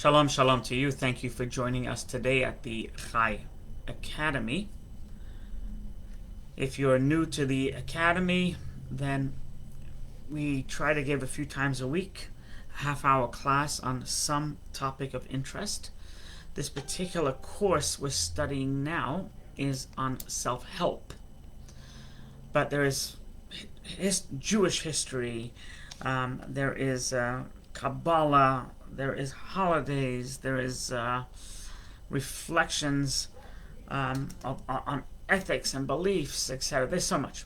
Shalom, shalom to you. Thank you for joining us today at the Chai Academy. If you're new to the Academy, then we try to give a few times a week a half-hour class on some topic of interest. This particular course we're studying now is on self-help. But there is Jewish history, there is Kabbalah, there is holidays, there is reflections on ethics and beliefs, etc. There's so much.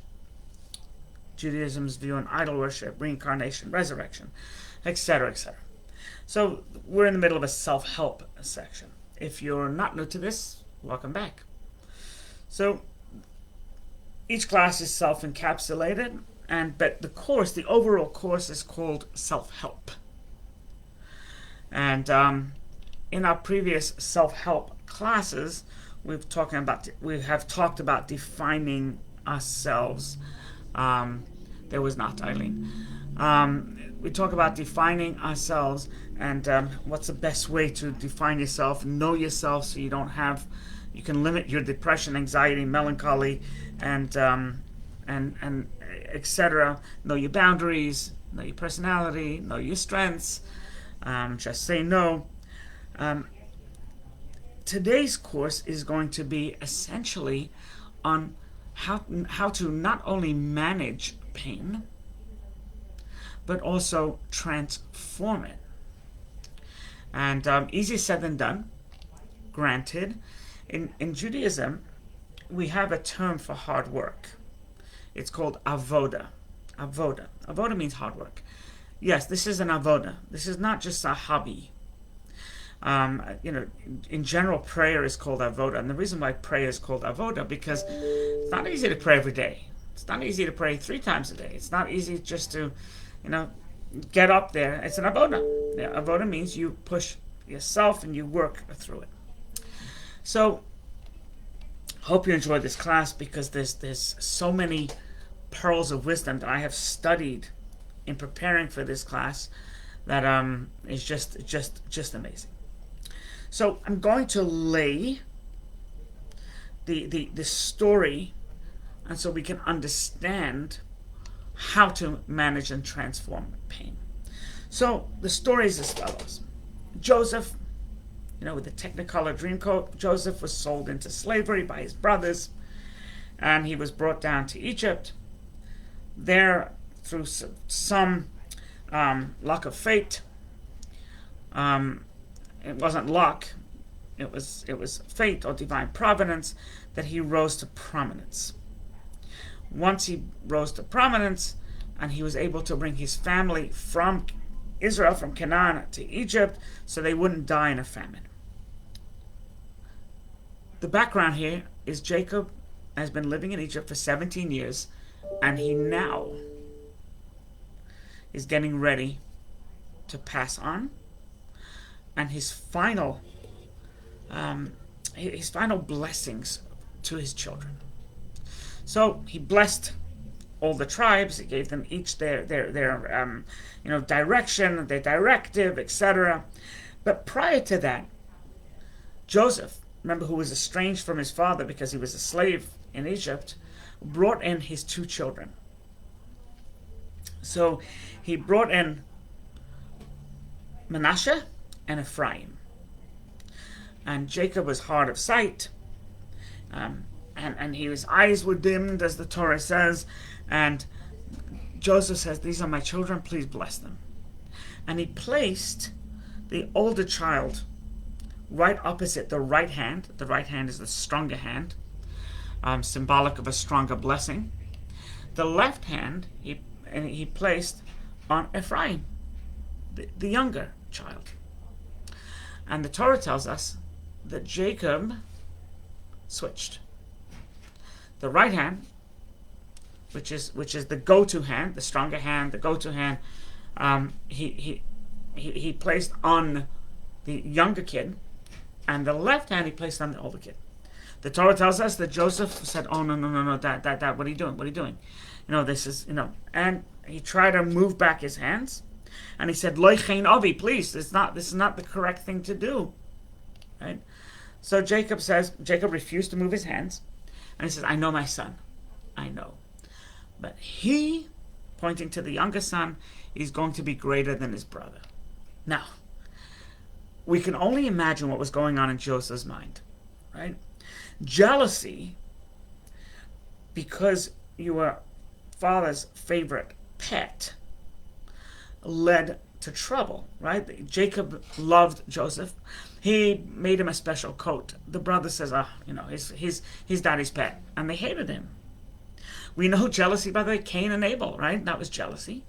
Judaism's view on idol worship, reincarnation, resurrection, etc., etc. So we're in the middle of a self-help section. If you're not new to this, welcome back. So each class is self-encapsulated, but the overall course is called self-help. And in our previous self-help classes, we have talked about defining ourselves. There was not Eileen. We talk about defining ourselves and what's the best way to define yourself, know yourself, so you can limit your depression, anxiety, melancholy, and etc. Know your boundaries, know your personality, know your strengths. Just say no. Today's course is going to be essentially on how to not only manage pain, but also transform it. And easier said than done, granted. In Judaism, we have a term for hard work. It's called avoda. Avoda means hard work. Yes, this is an avoda. This is not just a hobby. In general, prayer is called avoda. And the reason why prayer is called avoda, because it's not easy to pray every day. It's not easy to pray 3 times a day. It's not easy just to, get up there. It's an avoda. Yeah, avoda means you push yourself and you work through it. So, hope you enjoyed this class, because there's so many pearls of wisdom that I have studied in preparing for this class that is just amazing. So I'm going to lay the story, and so we can understand how to manage and transform pain. So the story is as follows. Joseph, with the Technicolor Dreamcoat, Joseph was sold into slavery by his brothers, and he was brought down to Egypt. There, through some luck of fate, it wasn't luck, it was fate or divine providence, that he rose to prominence. Once he rose to prominence, and he was able to bring his family from Israel, from Canaan to Egypt, so they wouldn't die in a famine. The background here is Jacob has been living in Egypt for 17 years, and he now is getting ready to pass on, and his final blessings to his children. So he blessed all the tribes. He gave them each their direction, their directive, etc. But prior to that, Joseph, remember, who was estranged from his father because he was a slave in Egypt, brought in his 2 children. So he brought in Manasseh and Ephraim. And Jacob was hard of sight, and his eyes were dimmed, as the Torah says. And Joseph says, "These are my children, please bless them." And he placed the older child right opposite the right hand. The right hand is the stronger hand, symbolic of a stronger blessing. The left hand he placed on Ephraim, the younger child. And the Torah tells us that Jacob switched. The right hand, which is the go-to hand, the stronger hand, the go-to hand, he placed on the younger kid, and the left hand he placed on the older kid. The Torah tells us that Joseph said, "Oh, no, Dad, what are you doing? What are you doing? This is, and he tried to move back his hands, And he said, Lo chein avi, please, this is not the correct thing to do. Right? So Jacob refused to move his hands. And he says, I know my son. I know. But he, pointing to the younger son, is going to be greater than his brother. Now, we can only imagine what was going on in Joseph's mind. Right? Jealousy, because you were father's favorite pet, led to trouble, right? Jacob loved Joseph. He made him a special coat. The brother says, he's daddy's pet. And they hated him. We know jealousy, by the way, Cain and Abel, right? That was jealousy,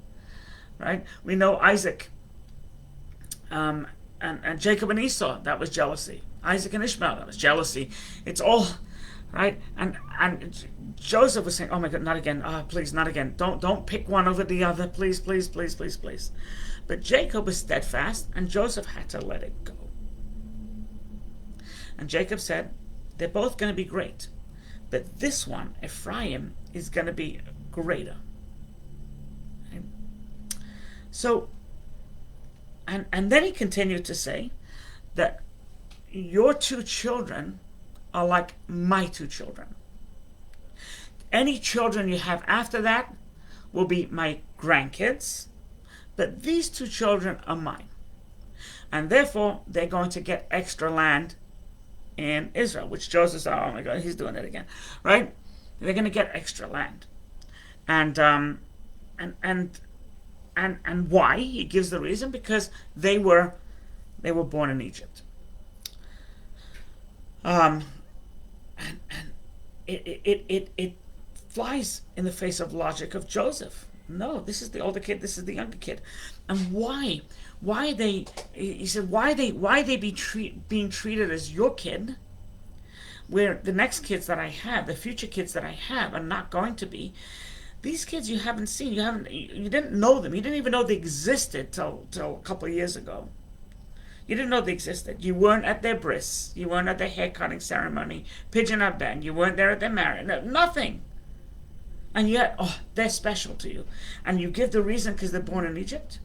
right? We know Isaac and Jacob and Esau, that was jealousy. Isaac and Ishmael, that was jealousy. It's all, right? And Joseph was saying, oh my God, not again. Please, not again. Don't pick one over the other. Please, please, please, please, please. But Jacob was steadfast, and Joseph had to let it go. And Jacob said, they're both going to be great. But this one, Ephraim, is going to be greater. Okay? So, and then he continued to say that your two children are like my two children. Any children you have after that will be my grandkids, but these two children are mine. And therefore, they're going to get extra land in Israel, which Joseph said, oh my God, he's doing it again, right? They're going to get extra land. And why? He gives the reason, because they were born in Egypt. And it flies in the face of logic of Joseph. No, this is the older kid, this is the younger kid. And why? He said, why they being treated as your kid, where the next kids that I have, the future kids that I have, are not going to be. These kids you haven't seen, you didn't know them, you didn't even know they existed till a couple of years ago. You didn't know they existed. You weren't at their bris, you weren't at their hair cutting ceremony, pigeon at bend, you weren't there at their marriage, nothing. And yet, they're special to you. And you give the reason because they're born in Egypt?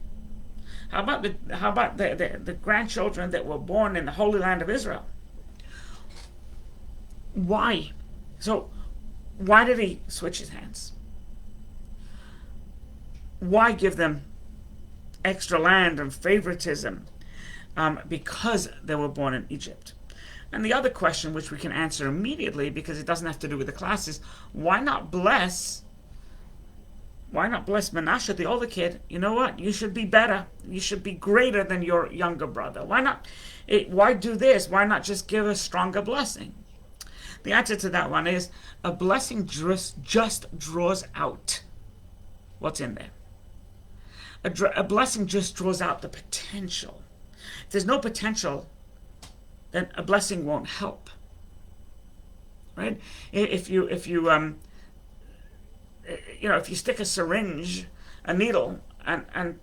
How about the grandchildren that were born in the Holy Land of Israel? Why? So, why did he switch his hands? Why give them extra land and favoritism? Because they were born in Egypt. And the other question, which we can answer immediately because it doesn't have to do with the classes, why not bless Manasseh, the older kid? You know what? You should be better. You should be greater than your younger brother. Why not? Why do this? Why not just give a stronger blessing? The answer to that one is a blessing just draws out what's in there. A blessing just draws out the potential. If there's no potential, then a blessing won't help. Right? If you stick a syringe, a needle, and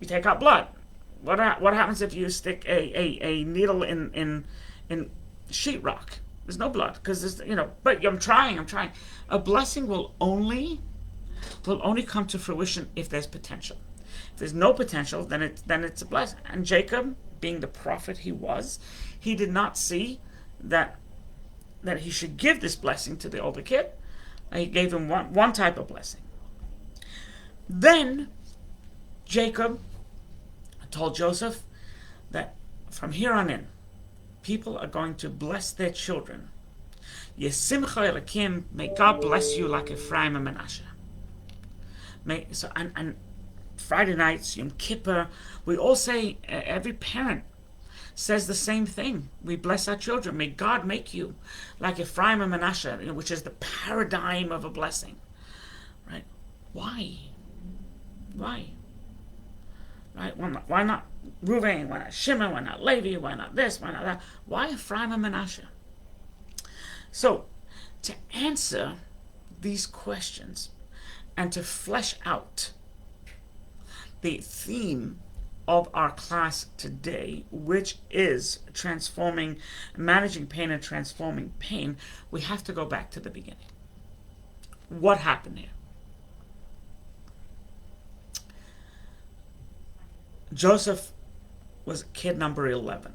you take out blood, what happens if you stick a needle in sheetrock? There's no blood because there's But I'm trying. A blessing will only come to fruition if there's potential. If there's no potential, then it's a blessing. And Jacob, being the prophet he was, he did not see that he should give this blessing to the older kid. He gave him one type of blessing. Then Jacob told Joseph that from here on in, people are going to bless their children. Yesimcha Elokim, may God bless you like Ephraim and Manasseh. And Friday nights, Yom Kippur, we all say, every parent says the same thing. We bless our children. May God make you like Ephraim and Manasseh, which is the paradigm of a blessing. Right? Why? Right? Why not Reuven? Why not Shimon? Why not Levi? Why not this? Why not that? Why Ephraim and Manasseh? So, to answer these questions and to flesh out the theme of our class today, which is managing pain and transforming pain, we have to go back to the beginning. What happened here? Joseph was kid number 11.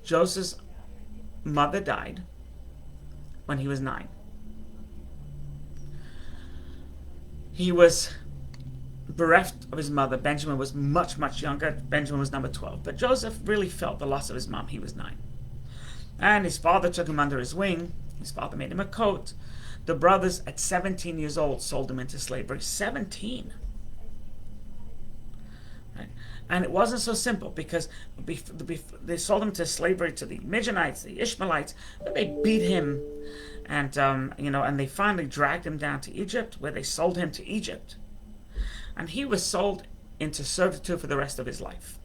Joseph's mother died when he was 9. He was bereft of his mother. Benjamin was much, much younger. Benjamin was number 12. But Joseph really felt the loss of his mom. He was 9. And his father took him under his wing. His father made him a coat. The brothers, at 17 years old, sold him into slavery. 17. Right? And it wasn't so simple, because they sold him to slavery to the Midianites, the Ishmaelites, but they beat him, and and they finally dragged him down to Egypt, where they sold him to Egypt, and he was sold into servitude for the rest of his life.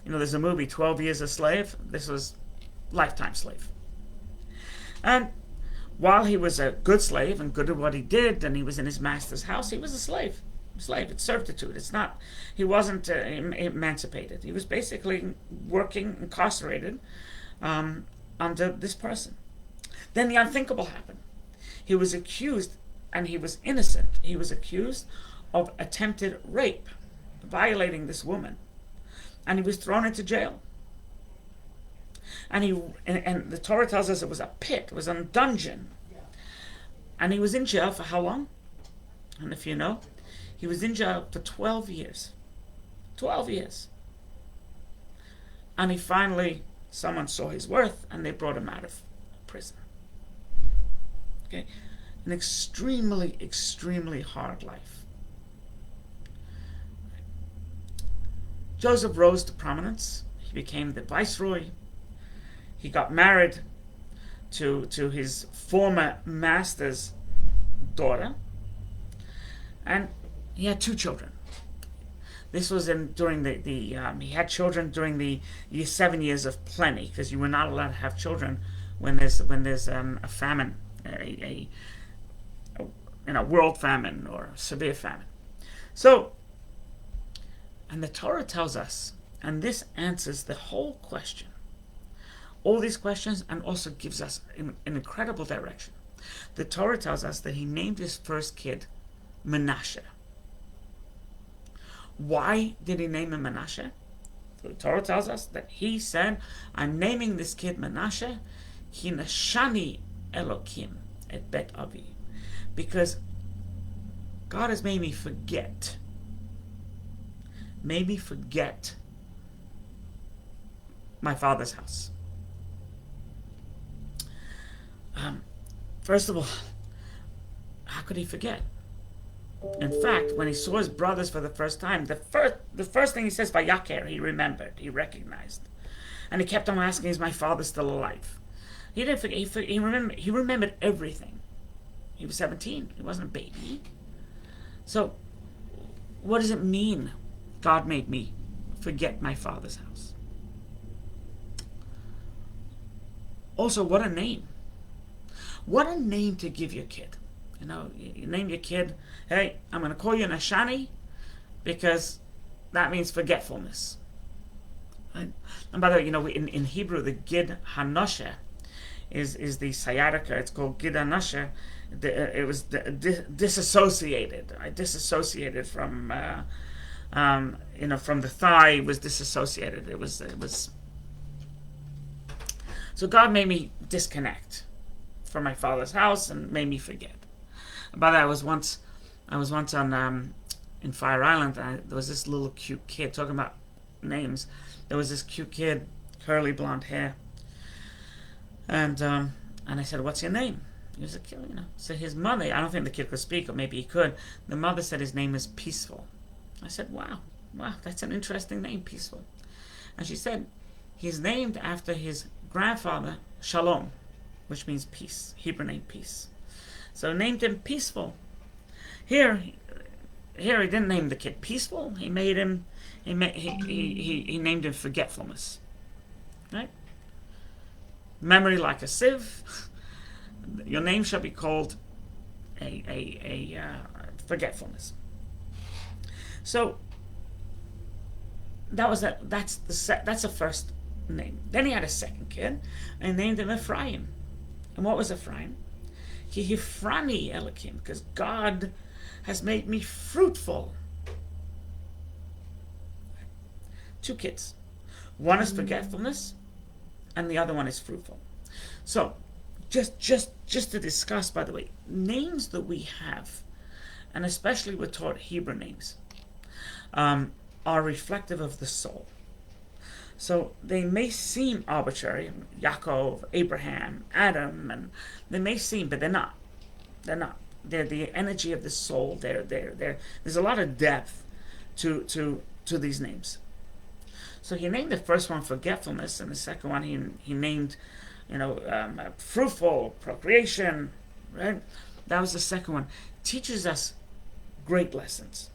There's a movie, 12 Years a Slave. This was lifetime slave. And while he was a good slave and good at what he did, and he was in his master's house, he was a slave. It's servitude. He wasn't emancipated. He was basically working incarcerated under this person. Then the unthinkable happened. He was accused, and he was innocent. He was accused of attempted rape, violating this woman, and he was thrown into jail. And the Torah tells us it was a pit, it was a dungeon, and he was in jail for how long? And if you know, he was in jail for 12 years. 12 years. And someone saw his worth, and they brought him out of prison. Okay? An extremely, extremely hard life. Joseph rose to prominence. He became the viceroy. He got married to his former master's daughter. And he had 2 children. This was he had children during the 7 years of plenty, because you were not allowed to have children when there's a famine, a world famine or severe famine. So, and the Torah tells us, and this answers the whole question, all these questions, and also gives us an incredible direction. The Torah tells us that he named his first kid Menashe. Why did he name him Menashe? The Torah tells us that he said, I'm naming this kid Menashe, Ki nashani Elokim et bet avi, because God has made me forget my father's house. First of all, how could he forget? In fact, when he saw his brothers for the first time, the first thing he says, Vayaker, he remembered, he recognized. And he kept on asking, is my father still alive? He didn't forget, he remembered everything. He was 17, he wasn't a baby. So, what does it mean, God made me forget my father's house? Also, what a name. What a name to give your kid. You name your kid, hey, I'm going to call you Nashani, because that means forgetfulness. Right? And by the way, in Hebrew, the Gid Hanoshe is the sciatica. It's called Gid Hanoshe. It was disassociated. I disassociated from, from the thigh. It was disassociated. It was. So God made me disconnect from my father's house and made me forget. By the way, I was once on in Fire Island. There was this little cute kid, talking about names. There was this cute kid, curly blonde hair, and I said, "What's your name?" He was a kid, So his mother, I don't think the kid could speak, or maybe he could. The mother said his name is Peaceful. I said, "Wow, that's an interesting name, Peaceful." And she said, he's named after his grandfather, Shalom, which means peace, Hebrew name peace. So named him Peaceful. Here he didn't name the kid Peaceful. He named him Forgetfulness. Right? Memory like a sieve. Your name shall be called a forgetfulness. So that's the first name. Then he had a second kid, and named him Ephraim. And what was Ephraim? Ki hifrani Elokim, because God has made me fruitful. two kids. One is forgetfulness, and the other one is fruitful. So, just to discuss, by the way, names that we have, and especially we're taught Hebrew names, are reflective of the soul. So they may seem arbitrary, Yaakov, Abraham, Adam, and they may seem, but they're not. They're not. They're the energy of the soul. There's a lot of depth to these names. So he named the first one forgetfulness, and the second one he named, fruitful, procreation, right? That was the second one. Teaches us great lessons.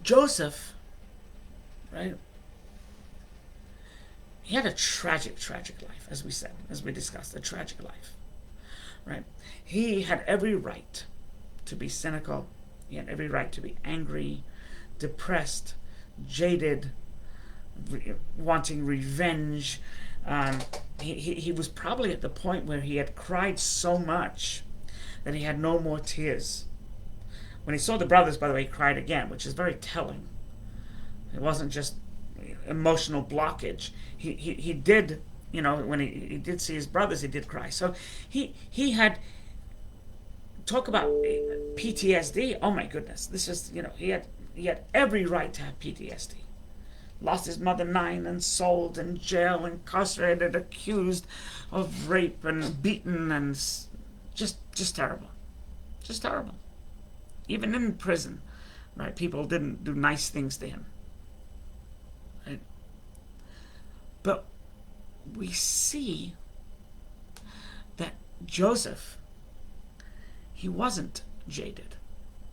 Joseph, right? He had a tragic life, as we discussed, a tragic life, right? He had every right to be cynical. He had every right to be angry, depressed, jaded, wanting revenge. He was probably at the point where he had cried so much that he had no more tears. When he saw the brothers, by the way, he cried again, which is very telling. It wasn't just emotional blockage. He did, when he did see his brothers, he did cry. So he had, talk about PTSD. Oh my goodness, this is, he had every right to have PTSD. Lost his mother 9 and sold in jail, incarcerated, accused of rape and beaten, and just terrible. Just terrible. Even in prison, right? People didn't do nice things to him. Right? But we see that Joseph, he wasn't jaded.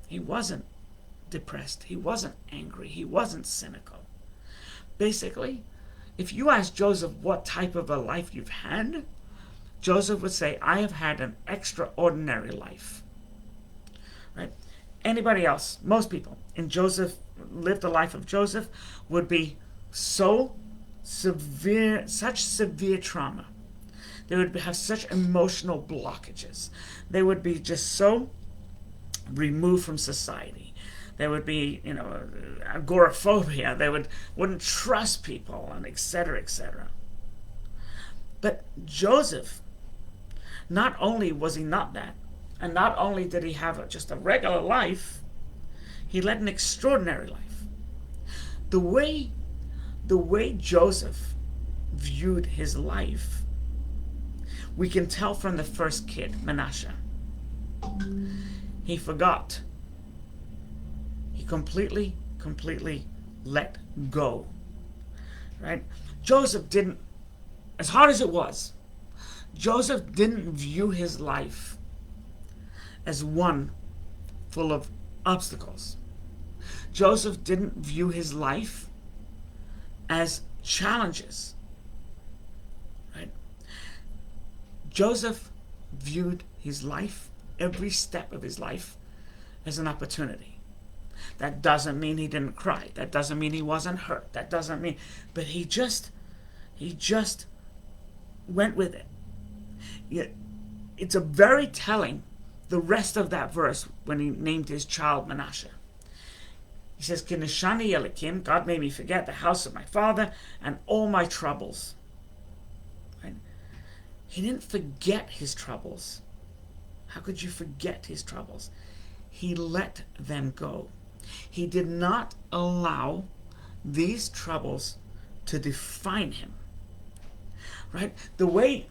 He wasn't depressed. He wasn't angry. He wasn't cynical. Basically, if you ask Joseph what type of a life you've had, Joseph would say, I have had an extraordinary life. Right? Anybody else, most people in Joseph, lived the life of Joseph, would be so severe, such severe trauma. They would have such emotional blockages. They would be just so removed from society. There would be, agoraphobia. They wouldn't trust people, and etc., etc. But Joseph, not only was he not that, and not only did he have just a regular life, he led an extraordinary life. The way Joseph viewed his life, we can tell from the first kid, Manasseh. He forgot. He completely let go. Right? Joseph didn't, as hard as it was, Joseph didn't view his life as one full of obstacles. Joseph didn't view his life as challenges. Right? Joseph viewed his life, every step of his life, as an opportunity. That doesn't mean he didn't cry. That doesn't mean he wasn't hurt. That doesn't mean, but he just went with it. It's a very telling, the rest of that verse, when he named his child Manasseh. He says, Kineshani Elikim, God made me forget the house of my father and all my troubles. Right? He didn't forget his troubles. How could you forget his troubles? He let them go. He did not allow these troubles to define him. Right? The way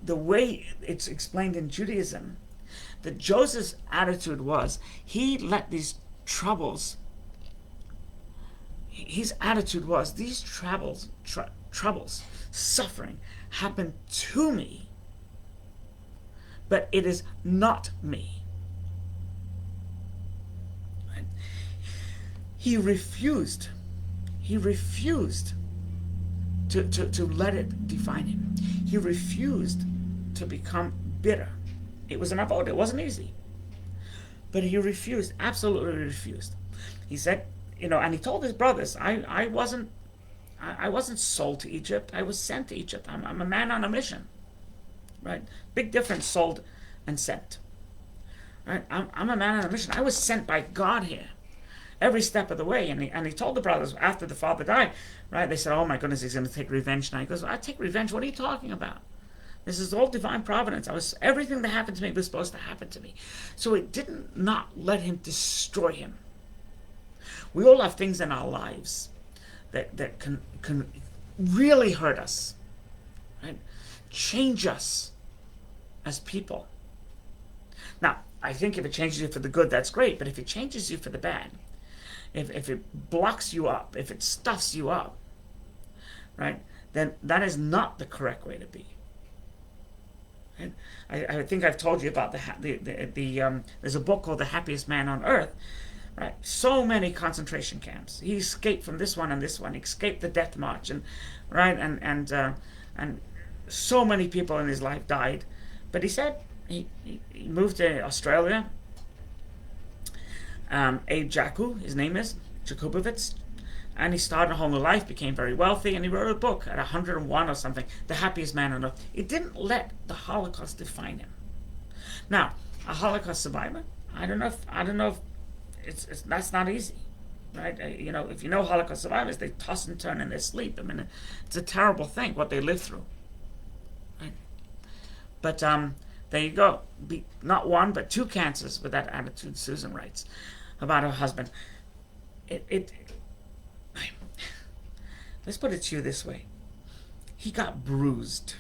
it's explained in Judaism, that Joseph's attitude was, he let these troubles, his attitude was, these troubles, suffering, happen to me, but it is not me. Right? He refused to let it define him. He refused to become bitter. It was an avoda. It wasn't easy. But he refused, absolutely refused. He said, and he told his brothers, I wasn't sold to Egypt. I was sent to Egypt. I'm a man on a mission. Right? Big difference, sold and sent. Right? I'm a man on a mission. I was sent by God here. every step of the way. And he told the brothers after the father died, right? They said, "Oh my goodness, he's going to take revenge now." He goes, "I take revenge? What are you talking about? This is all divine providence. Everything that happened to me was supposed to happen to me." So it didn't not let him destroy him. We all have things in our lives that can really hurt us, right? Change us as people. Now, I think if it changes you for the good, that's great. But if it changes you for the bad, if it blocks you up, if it stuffs you up, right, then that is not the correct way to be. Right? I think I've told you about there's a book called The Happiest Man on Earth. Right, so many concentration camps. He escaped from this one and this one. He escaped the death march, and so many people in his life died. But he said he moved to Australia. Abe Jaku, his name is Jakubowicz, and he started a whole new life. Became very wealthy, and he wrote a book at 101 or something, The Happiest Man on Earth. It didn't let the Holocaust define him. Now, a Holocaust survivor, I don't know if that's not easy, right? If you know Holocaust survivors, they toss and turn in their sleep. I mean, it's a terrible thing what they live through, right? But there you go. Not one, but 2 cancers with that attitude. Susan writes about her husband. Let's put it to you this way: he got bruised,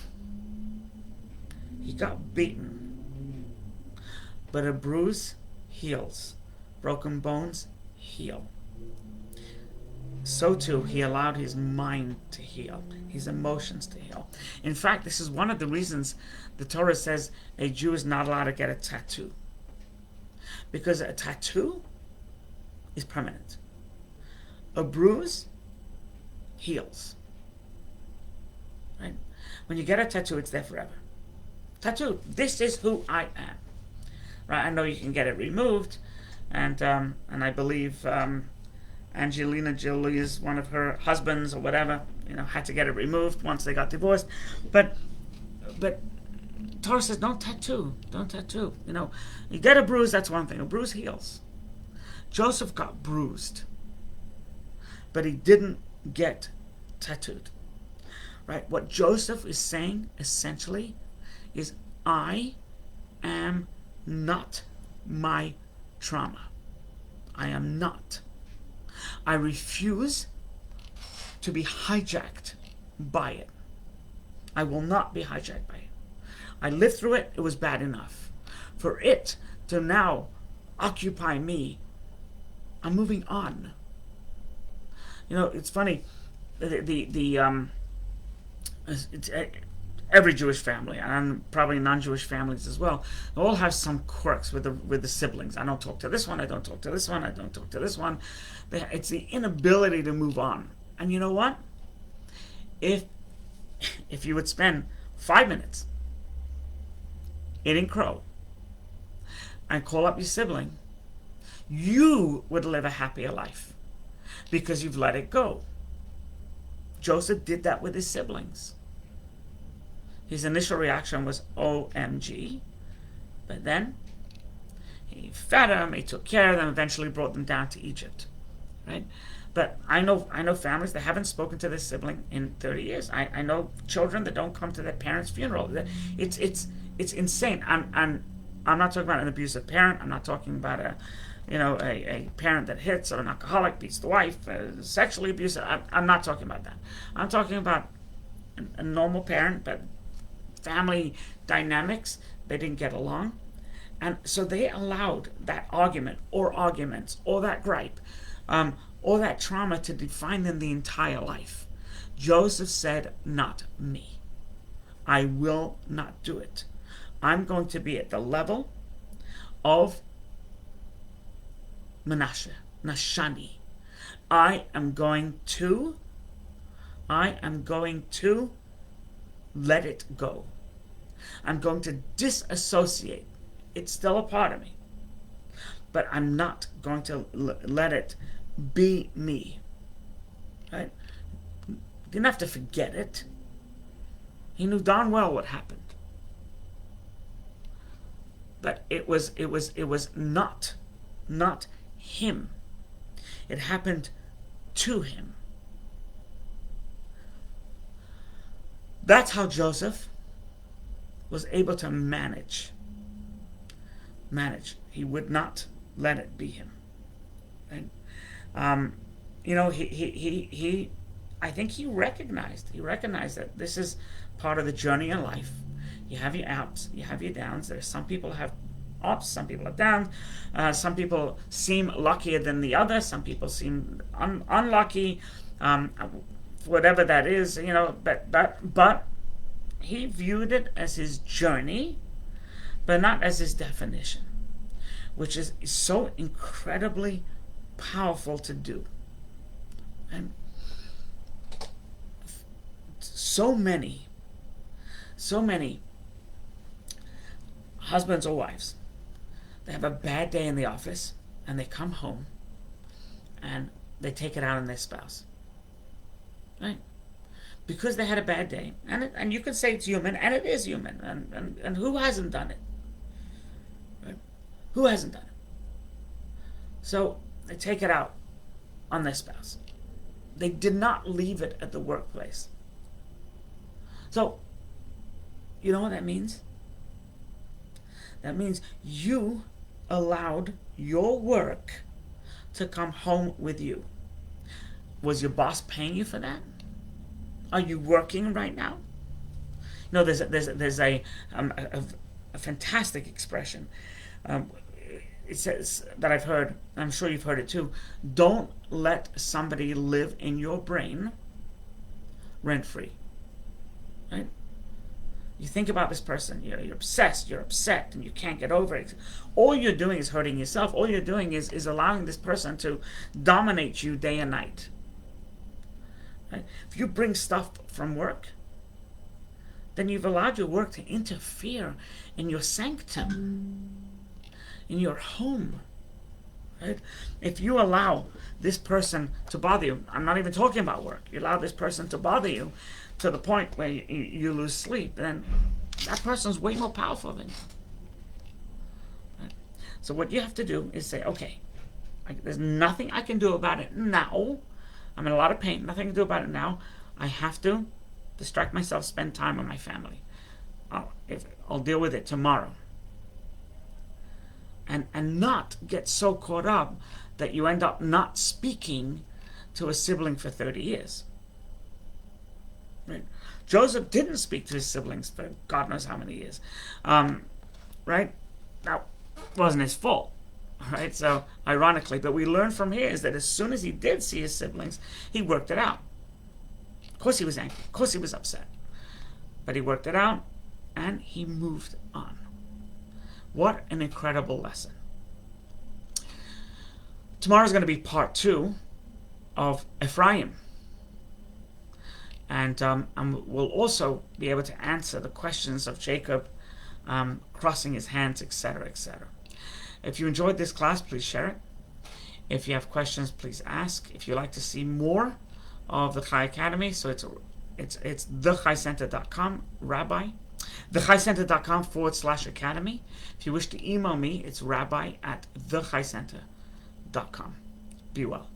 he got beaten, but a bruise heals. Broken bones heal. So too, he allowed his mind to heal, his emotions to heal. In fact, this is one of the reasons the Torah says a Jew is not allowed to get a tattoo. Because a tattoo is permanent. A bruise heals. Right? When you get a tattoo, it's there forever. Tattoo, this is who I am. Right? I know you can get it removed. And I believe Angelina Jolie is one of her husbands or whatever, had to get it removed once they got divorced. But Torah says don't tattoo. You get a bruise, that's one thing. A bruise heals. Joseph got bruised, but he didn't get tattooed. Right? What Joseph is saying essentially is, I am not my trauma. I am not. I refuse to be hijacked by it. I will not be hijacked by it. I lived through it. It was bad enough. For it to now occupy me, I'm moving on. It's funny. Every Jewish family, and probably non-Jewish families as well, they all have some quirks with the siblings. I don't talk to this one. I don't talk to this one. I don't talk to this one. It's the inability to move on. And you know what? If you would spend 5 minutes eating crow and call up your sibling, you would live a happier life because you've let it go. Joseph did that with his siblings. His initial reaction was OMG, but then he fed them, he took care of them, eventually brought them down to Egypt, right? But I know families that haven't spoken to their sibling in 30 years. I know children that don't come to their parents' funeral. It's insane. And I'm not talking about an abusive parent. I'm not talking about a parent that hits, or an alcoholic, beats the wife, sexually abusive. I'm not talking about that. I'm talking about a normal parent, but family dynamics, they didn't get along. And so they allowed that argument or arguments or that gripe or that trauma to define them the entire life. Joseph said, not me. I will not do it. I'm going to be at the level of Menashe, Nashani. I am going to let it go. I'm going to disassociate. It's still a part of me, but I'm not going to let it be me. Right? Didn't have to forget it. He knew darn well what happened. But it was not him. It happened to him. That's how Joseph was able to manage. He would not let it be him. Right? He I think he recognized that this is part of the journey in life. You have your ups, you have your downs. There's some people have ups, some people have downs. Some people seem luckier than the other. Some people seem unlucky. Whatever that is, but he viewed it as his journey, but not as his definition, which is so incredibly powerful to do. And so many husbands or wives, they have a bad day in the office and they come home and they take it out on their spouse, right? Because they had a bad day, and you can say it's human, and it is human, and who hasn't done it, right? Who hasn't done it? So they take it out on their spouse. They did not leave it at the workplace. So, you know what that means? That means you allowed your work to come home with you. Was your boss paying you for that? Are you working right now? There's a fantastic expression. It says that I've heard. I'm sure you've heard it too. Don't let somebody live in your brain rent free. Right? You think about this person. You're obsessed. You're upset, and you can't get over it. All you're doing is hurting yourself. All you're doing is allowing this person to dominate you day and night. Right? If you bring stuff from work, then you've allowed your work to interfere in your sanctum, in your home. Right? If you allow this person to bother you, I'm not even talking about work, you allow this person to bother you to the point where you lose sleep, then that person's way more powerful than you. Right? So what you have to do is say, okay, there's nothing I can do about it now. I'm in a lot of pain. Nothing to do about it now. I have to distract myself, spend time with my family. I'll deal with it tomorrow. And not get so caught up that you end up not speaking to a sibling for 30 years. Right? Joseph didn't speak to his siblings for God knows how many years. Right? Now, it wasn't his fault. Right? So, ironically, but we learn from here is that as soon as he did see his siblings, he worked it out. Of course he was angry. Of course he was upset. But he worked it out, and he moved on. What an incredible lesson. Tomorrow's going to be part 2 of Ephraim. And we'll also be able to answer the questions of Jacob crossing his hands, etc., etc. If you enjoyed this class, please share it. If you have questions, please ask. If you'd like to see more of the Chai Academy, so it's thechaicenter.com, Rabbi. thechaicenter.com/academy. If you wish to email me, it's rabbi@thechaicenter.com. Be well.